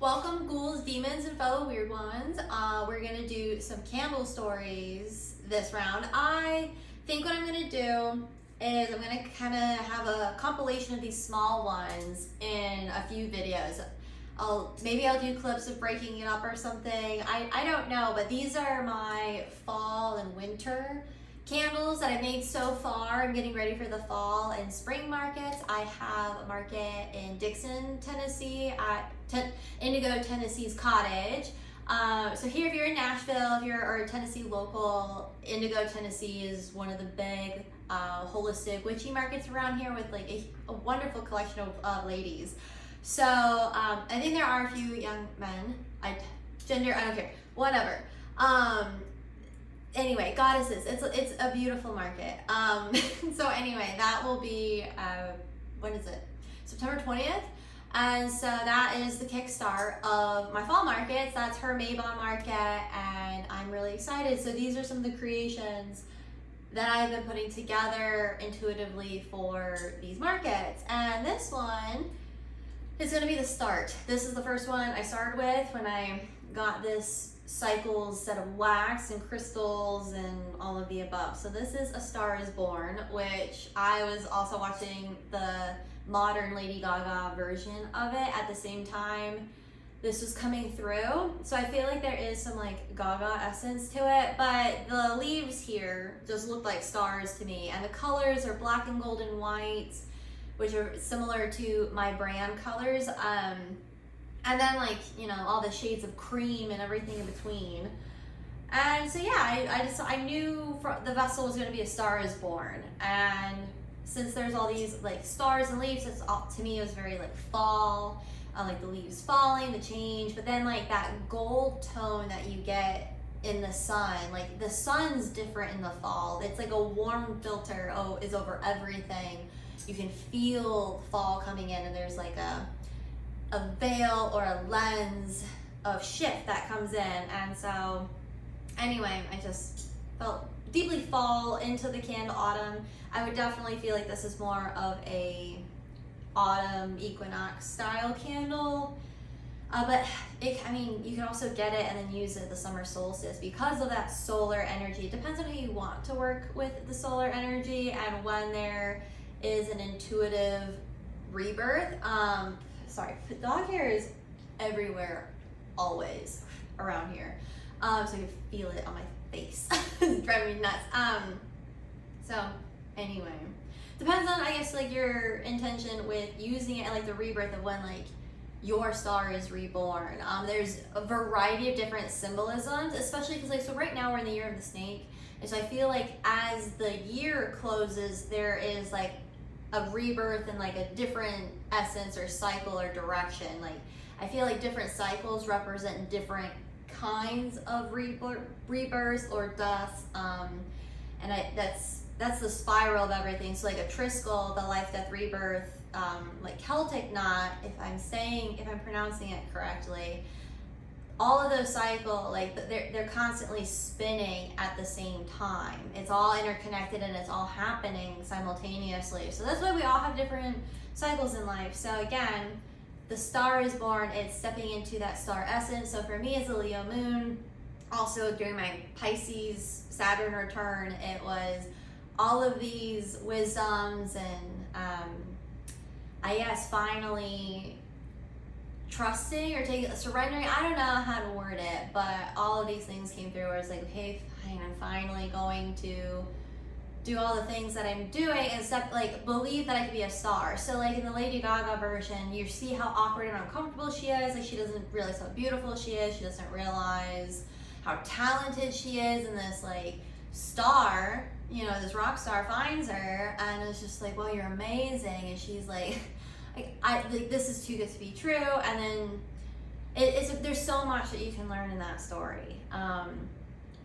Welcome ghouls, demons, and fellow weird ones. We're gonna do some candle stories this round. I think what I'm gonna do is I'm gonna kind of have a compilation of these small ones in a few videos. Maybe I'll do clips of breaking it up or something. I don't know, but these are my fall and winter candles that I made so far. I'm getting ready for the fall and spring markets. I have a market in Dixon, Tennessee at Indigo Tennessee's Cottage. So here, if you're in Nashville, if you're or a Tennessee local, Indigo Tennessee is one of the big holistic witchy markets around here with like a wonderful collection of ladies. So I think there are a few young men. I don't care, whatever. Anyway, goddesses, it's a beautiful market. So anyway, that will be, when is it? September 20th. And so that is the kickstart of my fall markets. That's her Maybon market, and I'm really excited. So these are some of the creations that I've been putting together intuitively for these markets. And this one is gonna be the start. This is the first one I started with when I got this cycles set of wax and crystals and all of the above. So this is A Star Is Born, which I was also watching the modern Lady Gaga version of it at the same time this was coming through. So I feel like there is some like Gaga essence to it, but the leaves here just look like stars to me, and the colors are black and gold and white, which are similar to my brand colors. And then like, you know, all the shades of cream and everything in between. And so yeah, I knew the vessel was gonna be A Star Is Born. And since there's all these like stars and leaves, it's all, to me it was very like fall, like the leaves falling, the change, but then like that gold tone that you get in the sun, like the sun's different in the fall. It's like a warm filter is over everything. You can feel fall coming in, and there's like a veil or a lens of shift that comes in. And so anyway, I just felt deeply fall into the candle autumn. I would definitely feel like this is more of a autumn equinox style candle, but I mean, you can also get it and then use it the summer solstice because of that solar energy. It depends on how you want to work with the solar energy and when there is an intuitive rebirth. Sorry, dog hair is everywhere, always around here. So I can feel it on my face. It's driving me nuts. So anyway, depends on, I guess, like your intention with using it and like the rebirth of when like your star is reborn. There's a variety of different symbolisms, especially because like, so right now we're in the year of the snake. And so I feel like as the year closes, there is like a rebirth and like a different essence or cycle or direction. Like I feel like different cycles represent different kinds of rebirths or deaths, and that's the spiral of everything. So like a triskel, the life, death, rebirth, like Celtic knot, if I'm pronouncing it correctly, all of those cycle, like they're constantly spinning at the same time. It's all interconnected and it's all happening simultaneously. So that's why we all have different cycles in life. So again, the Star Is Born, it's stepping into that star essence. So for me as a Leo moon, also during my Pisces Saturn return, it was all of these wisdoms and I guess finally trusting or surrendering. I don't know how to word it, but all of these things came through where it's like, okay, fine, I'm finally going to do all the things that I'm doing and believe that I could be a star. So like in the Lady Gaga version, you see how awkward and uncomfortable she is. Like she doesn't realize how beautiful she is. She doesn't realize how talented she is, and this like star, you know, this rock star finds her and it's just like, well, you're amazing. And she's like, this is too good to be true. And then there's so much that you can learn in that story.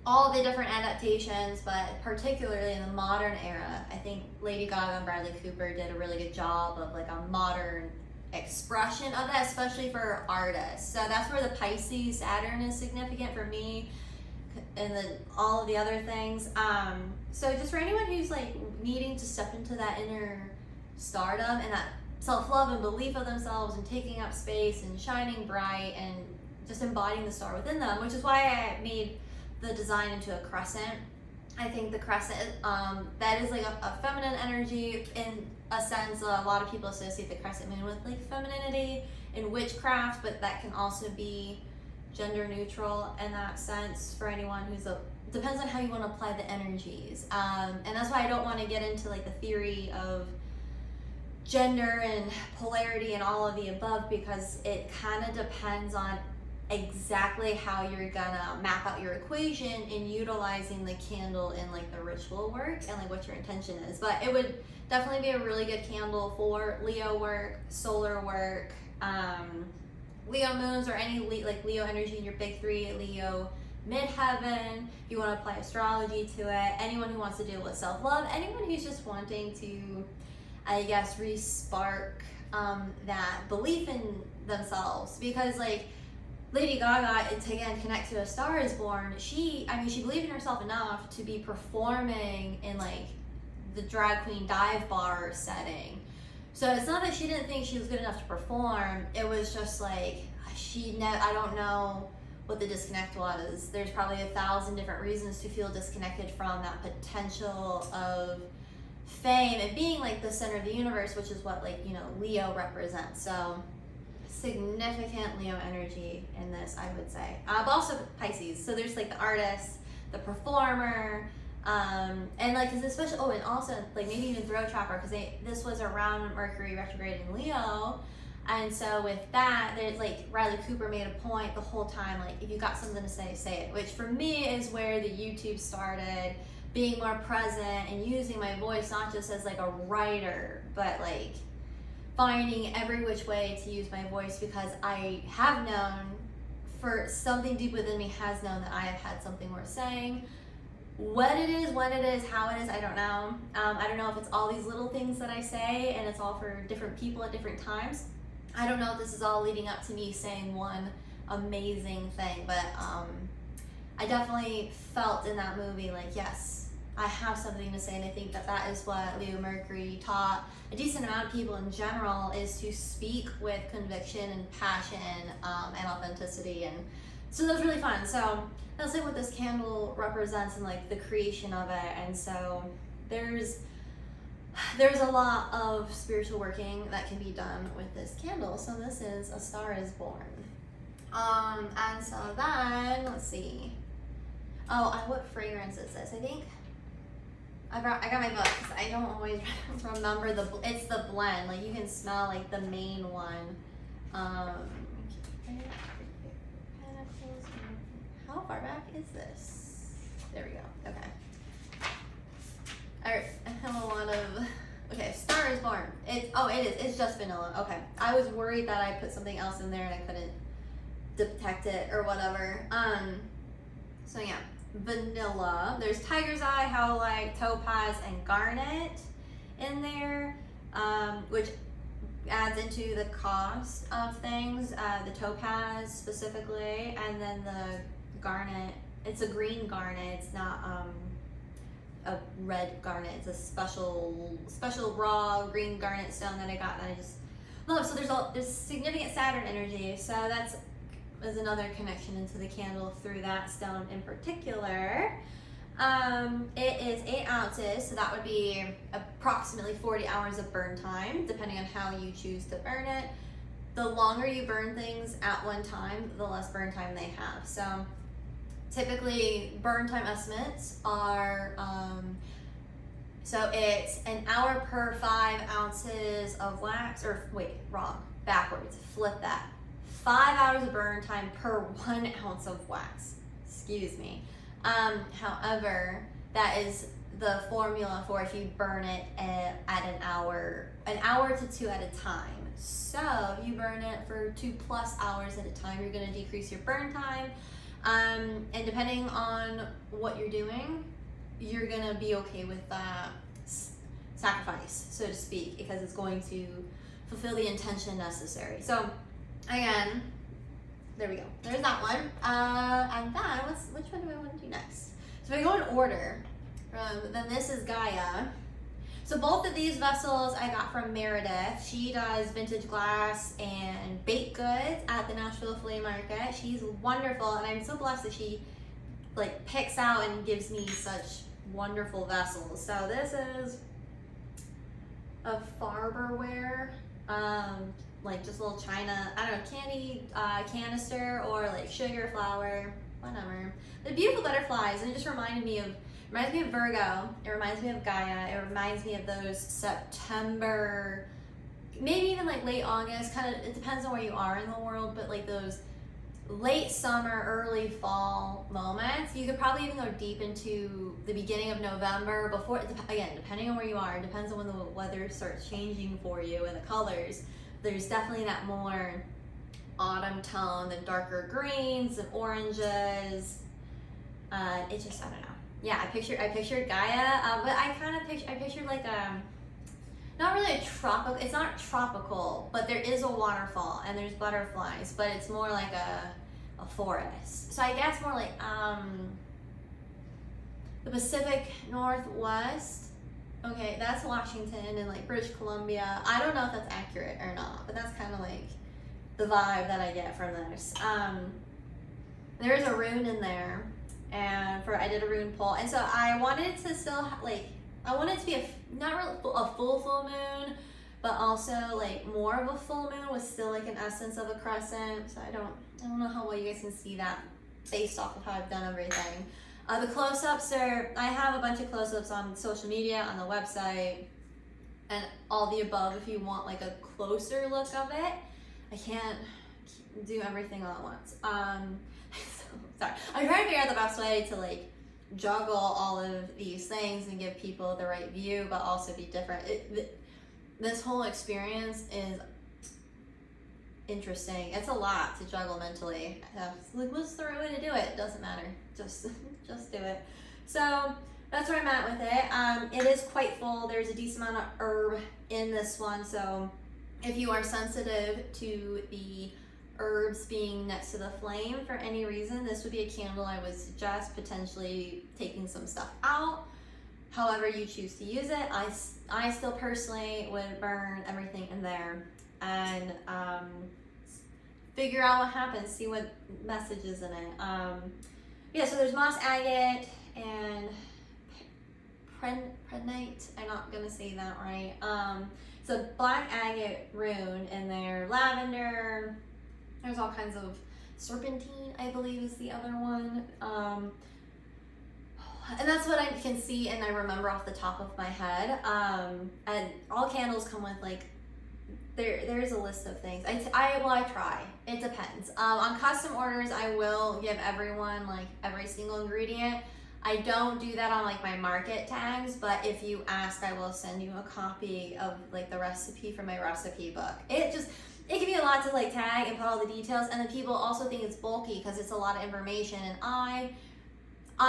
All the different adaptations, but particularly in the modern era, I think Lady Gaga and Bradley Cooper did a really good job of like a modern expression of that, especially for artists. So that's where the Pisces Saturn is significant for me, and then all of the other things. So just for anyone who's like needing to step into that inner stardom and that self-love and belief of themselves and taking up space and shining bright and just embodying the star within them, which is why I made the design into a crescent. I think the crescent, that is like a feminine energy in a sense. A lot of people associate the crescent moon with like femininity and witchcraft, but that can also be gender neutral in that sense for anyone who's depends on how you want to apply the energies. And that's why I don't want to get into like the theory of gender and polarity and all of the above, because it kind of depends on exactly how you're gonna map out your equation in utilizing the candle in like the ritual work and like what your intention is. But it would definitely be a really good candle for Leo work, solar work, Leo moons, or any like Leo energy in your big three, Leo midheaven. If you want to apply astrology to it, anyone who wants to deal with self-love, anyone who's just wanting to, I guess, re-spark that belief in themselves. Because like Lady Gaga, to again connect to A Star Is Born, she believed in herself enough to be performing in like the drag queen dive bar setting. So it's not that she didn't think she was good enough to perform. It was just like I don't know what the disconnect was. There's probably 1,000 different reasons to feel disconnected from that potential of fame and being like the center of the universe, which is what, like, you know, Leo represents. So significant Leo energy in this, I would say. But also Pisces. So there's like the artist, the performer, and like, cause especially, oh, and also like maybe even throat chakra, because this was around Mercury retrograde in Leo. And so with that, there's like Riley Cooper made a point the whole time, like, if you got something to say, say it, which for me is where the YouTube started, being more present and using my voice, not just as like a writer, but like finding every which way to use my voice, because I have known, for something deep within me has known that I have had something worth saying. What it is, when it is, how it is, I don't know. I don't know if it's all these little things that I say and it's all for different people at different times. I don't know if this is all leading up to me saying one amazing thing, but I definitely felt in that movie like, yes, I have something to say, and I think that that is what Leo Mercury taught a decent amount of people in general, is to speak with conviction and passion and authenticity. And so that was really fun. So that's like what this candle represents and like the creation of it. And so there's a lot of spiritual working that can be done with this candle. So this is A Star Is Born. And so then, let's see. Oh, what fragrance is this? I think I got my book because I don't always remember it's the blend. Like, you can smell like the main one. How far back is this? There we go. Okay. Alright, I have a lot of. Okay, Star Is Born. It is. It's just vanilla. Okay. I was worried that I put something else in there and I couldn't detect it or whatever. So yeah. Vanilla. There's tiger's eye, howlite, topaz, and garnet in there, which adds into the cost of things. The topaz specifically, and then the garnet. It's a green garnet. It's not a red garnet. It's a special raw green garnet stone that I got that I just love. So there's significant Saturn energy. So that's is another connection into the candle through that stone in particular. It is 8 ounces, so that would be approximately 40 hours of burn time, depending on how you choose to burn it. The longer you burn things at one time, the less burn time they have. So typically burn time estimates are, so it's an hour per 5 ounces of wax, or wait, wrong, backwards, flip that. 5 hours of burn time per 1 ounce of wax. Excuse me. However, that is the formula for if you burn it at an hour to 2 at a time. So if you burn it for 2+ hours at a time, you're going to decrease your burn time. And depending on what you're doing, you're going to be okay with that sacrifice, so to speak, because it's going to fulfill the intention necessary. So again, there we go. There's that one. And then, which one do I want to do next? So if I go in order, then this is Gaia. So both of these vessels I got from Meredith. She does vintage glass and baked goods at the Nashville Flea Market. She's wonderful, and I'm so blessed that she like picks out and gives me such wonderful vessels. So this is a Farberware, like just a little china, I don't know, candy canister or like sugar flower, whatever. The beautiful butterflies, and it just reminds me of Virgo. It reminds me of Gaia. It reminds me of those September, maybe even like late August, kind of, it depends on where you are in the world, but like those late summer, early fall moments. You could probably even go deep into the beginning of November before, again, depending on where you are, it depends on when the weather starts changing for you and the colors. There's definitely that more autumn tone, the darker greens and oranges. It just, I don't know. Yeah, I pictured Gaia, but I kind of pictured like not really a tropical, it's not tropical, but there is a waterfall and there's butterflies, but it's more like a forest. So I guess more like the Pacific Northwest. Okay, that's Washington and like British Columbia. I don't know if that's accurate or not, but that's kind of like the vibe that I get from this. There is a rune in there, and I did a rune pull, and so I wanted to still like, I wanted it to be not really a full moon, but also like more of a full moon with still like an essence of a crescent. So I don't know how well you guys can see that based off of how I've done everything. The close-ups I have a bunch of close-ups on social media, on the website, and all the above if you want like a closer look of it. I can't do everything all at once. Sorry. I'm trying to figure out the best way to like juggle all of these things and give people the right view, but also be different. This whole experience is interesting. It's a lot to juggle mentally. Like, what's the right way to do it? It doesn't matter. Just do it. So that's where I'm at with it. It is quite full. There's a decent amount of herb in this one. So if you are sensitive to the herbs being next to the flame for any reason, this would be a candle I would suggest potentially taking some stuff out. However you choose to use it, I still personally would burn everything in there and figure out what happens, see what message is in it. Yeah, so there's moss agate and prenite. I'm not gonna say that right. So black agate rune in there, lavender. There's all kinds of serpentine, I believe is the other one. And that's what I can see and I remember off the top of my head. And all candles come with like, there's a list of things. I try. It depends. On custom orders, I will give everyone like every single ingredient. I don't do that on like my market tags, but if you ask, I will send you a copy of like the recipe from my recipe book. It can be a lot to like tag and put all the details, and then people also think it's bulky because it's a lot of information, and I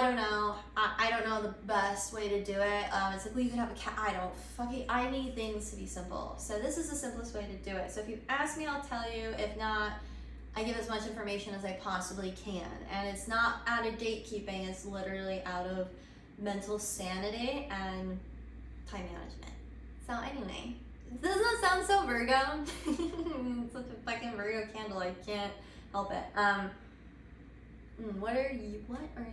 don't know. I don't know the best way to do it. It's like, well, you could have a cat. I need things to be simple. So this is the simplest way to do it. So if you ask me, I'll tell you. If not, I give as much information as I possibly can. And it's not out of gatekeeping. It's literally out of mental sanity and time management. So anyway, doesn't that sound so Virgo? Such a fucking Virgo candle. I can't help it. What are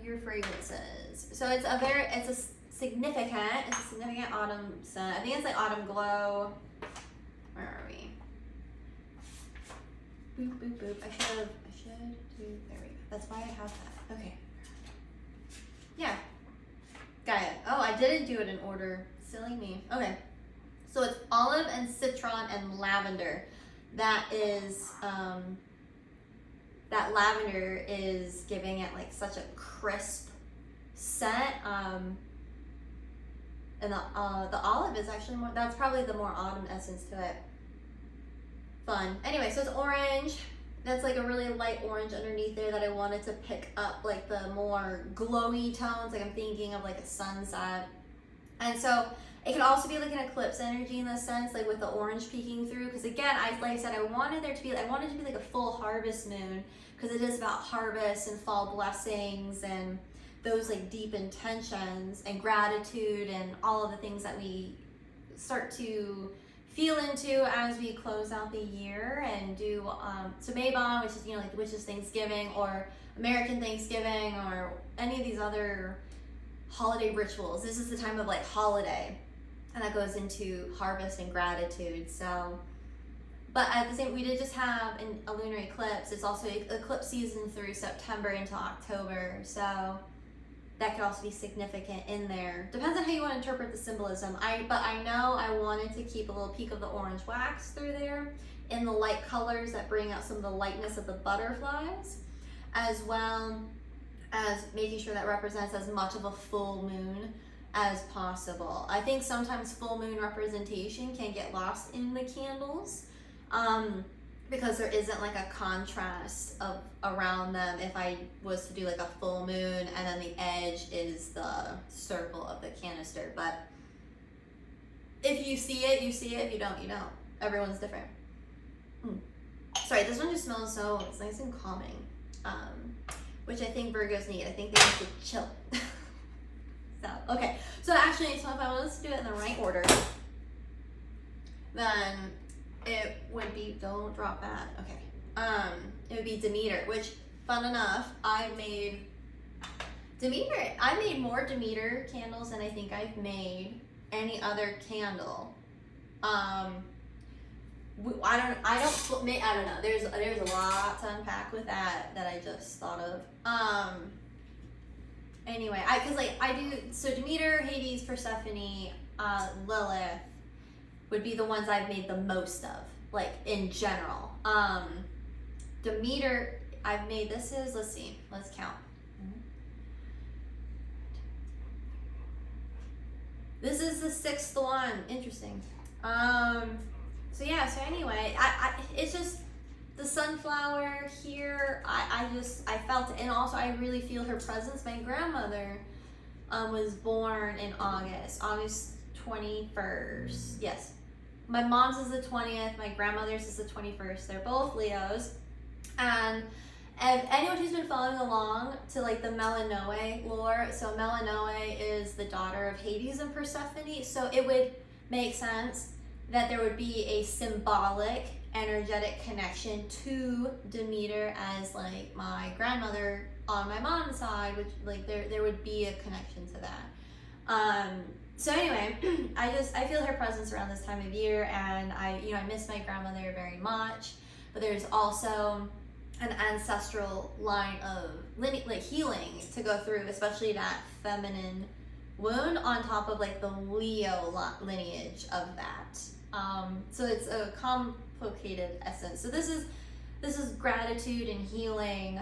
your fragrances? So it's a significant autumn scent. I think it's like autumn glow. Where are we? Boop boop boop. I should do, there we go. That's why I have that. Okay. Yeah. Got it. Oh, I didn't do it in order. Silly me. Okay. So it's olive and citron and lavender. That is that lavender is giving it like such a crisp scent. And the olive is actually more, that's probably the more autumn essence to it. Fun. Anyway, so it's orange. That's like a really light orange underneath there that I wanted to pick up like the more glowy tones. Like I'm thinking of like a sunset. And so it could also be like an eclipse energy in this sense, like with the orange peeking through. Because again, like I said, I wanted it to be like a full harvest moon, because it is about harvest and fall blessings and those like deep intentions and gratitude and all of the things that we start to feel into as we close out the year and do Sameban, which is, you know, like the witches' Thanksgiving, or American Thanksgiving, or any of these other holiday rituals. This is the time of like holiday, and that goes into harvest and gratitude. So, but at the same, we did just have a lunar eclipse. It's also eclipse season through September into October. So that could also be significant in there. Depends on how you want to interpret the symbolism. But I know I wanted to keep a little peek of the orange wax through there in the light colors that bring out some of the lightness of the butterflies, as well as making sure that represents as much of a full moon as possible. I think sometimes full moon representation can get lost in the candles, because there isn't like a contrast of around them. If I was to do like a full moon and then the edge is the circle of the canister, but if you see it, you see it. If you don't, you don't. Everyone's different. Sorry, this one just smells so, it's nice and calming, which I think Virgos need. I think they need to chill. So, okay. So actually, so if I was to do it in the right order, then it would be, don't drop that, okay. It would be Demeter, which, fun enough, I made more Demeter candles than I think I've made any other candle. I don't know, there's a lot to unpack with that I just thought of. Anyway, so Demeter, Hades, Persephone, Lilith would be the ones I've made the most of, like in general. Demeter, I've made, let's count. This is the 6th one, interesting. So anyway, it's just the sunflower here, I felt it, and also I really feel her presence. My grandmother was born in August 21st, yes. My mom's is the 20th, my grandmother's is the 21st. They're both Leos. And anyone who's been following along to like the Melanoe lore, so Melanoe is the daughter of Hades and Persephone, so it would make sense that there would be a symbolic, energetic connection to Demeter as like my grandmother on my mom's side, which like there would be a connection to that. So anyway, I feel her presence around this time of year, and I miss my grandmother very much. But there's also an ancestral line of healing to go through, especially that feminine wound on top of like the Leo lineage of that. So it's a complicated essence. So this is gratitude and healing,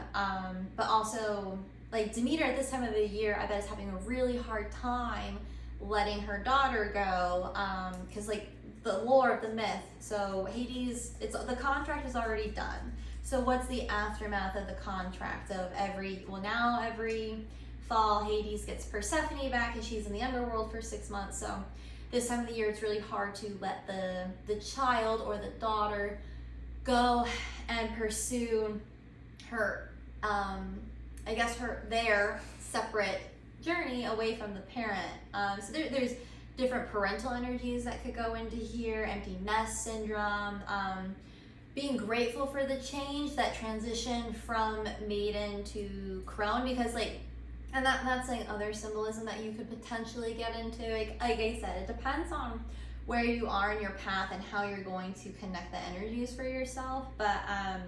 but also like Demeter at this time of the year, I bet is having a really hard time letting her daughter go, because like the lore of the myth. So Hades, the contract is already done. So what's the aftermath of the contract of every fall Hades gets Persephone back, and she's in the underworld for 6 months. So this time of the year, it's really hard to let the child or the daughter go and pursue her, their separate journey away from the parent. So there's different parental energies that could go into here, empty nest syndrome, being grateful for the change, that transition from maiden to crone, because and that's like other symbolism that you could potentially get into. Like I said, it depends on where you are in your path and how you're going to connect the energies for yourself. But I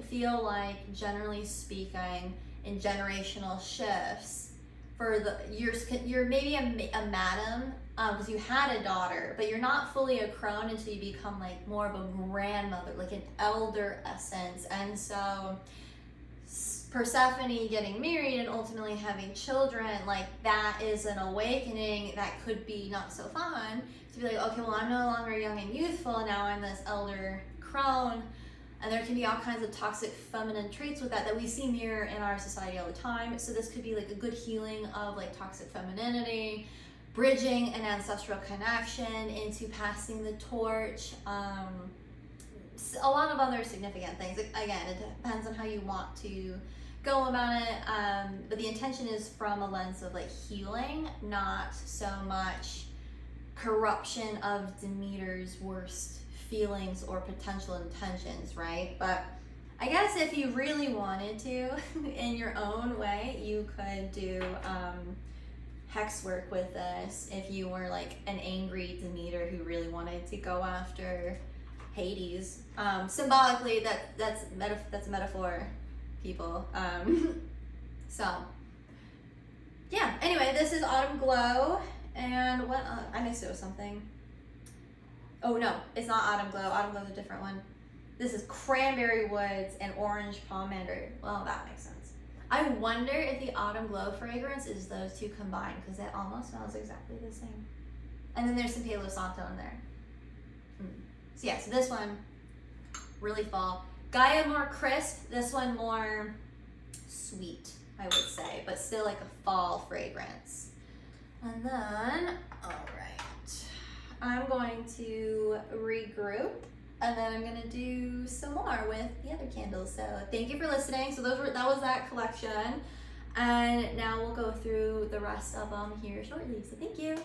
feel like, generally speaking, in generational shifts, you're maybe a madam, because you had a daughter, but you're not fully a crone until you become like more of a grandmother, like an elder essence. And so Persephone getting married and ultimately having children, like that is an awakening that could be not so fun, to be like, okay, well, I'm no longer young and youthful, now I'm this elder crone. And there can be all kinds of toxic feminine traits with that we see mirror in our society all the time. So this could be like a good healing of like toxic femininity, bridging an ancestral connection into passing the torch. A lot of other significant things. Again, it depends on how you want to go about it. But the intention is from a lens of like healing, not so much corruption of Demeter's worst feelings or potential intentions, right? But I guess if you really wanted to, in your own way, you could do hex work with this if you were like an angry Demeter who really wanted to go after Hades. Symbolically, that's a metaphor, people. So yeah. Anyway, this is Autumn Glow, and what I mixed it with something. Oh no, it's not Autumn Glow. Autumn Glow's a different one. This is Cranberry Woods and Orange Pomander. Well, that makes sense. I wonder if the Autumn Glow fragrance is those two combined, because it almost smells exactly the same. And then there's some Palo Santo in there. So yeah, so this one, really fall. Gaia more crisp, this one more sweet, I would say, but still like a fall fragrance. And then, all right, I'm going to regroup, and then I'm gonna do some more with the other candles. So thank you for listening. So that was that collection. And now we'll go through the rest of them here shortly. So thank you.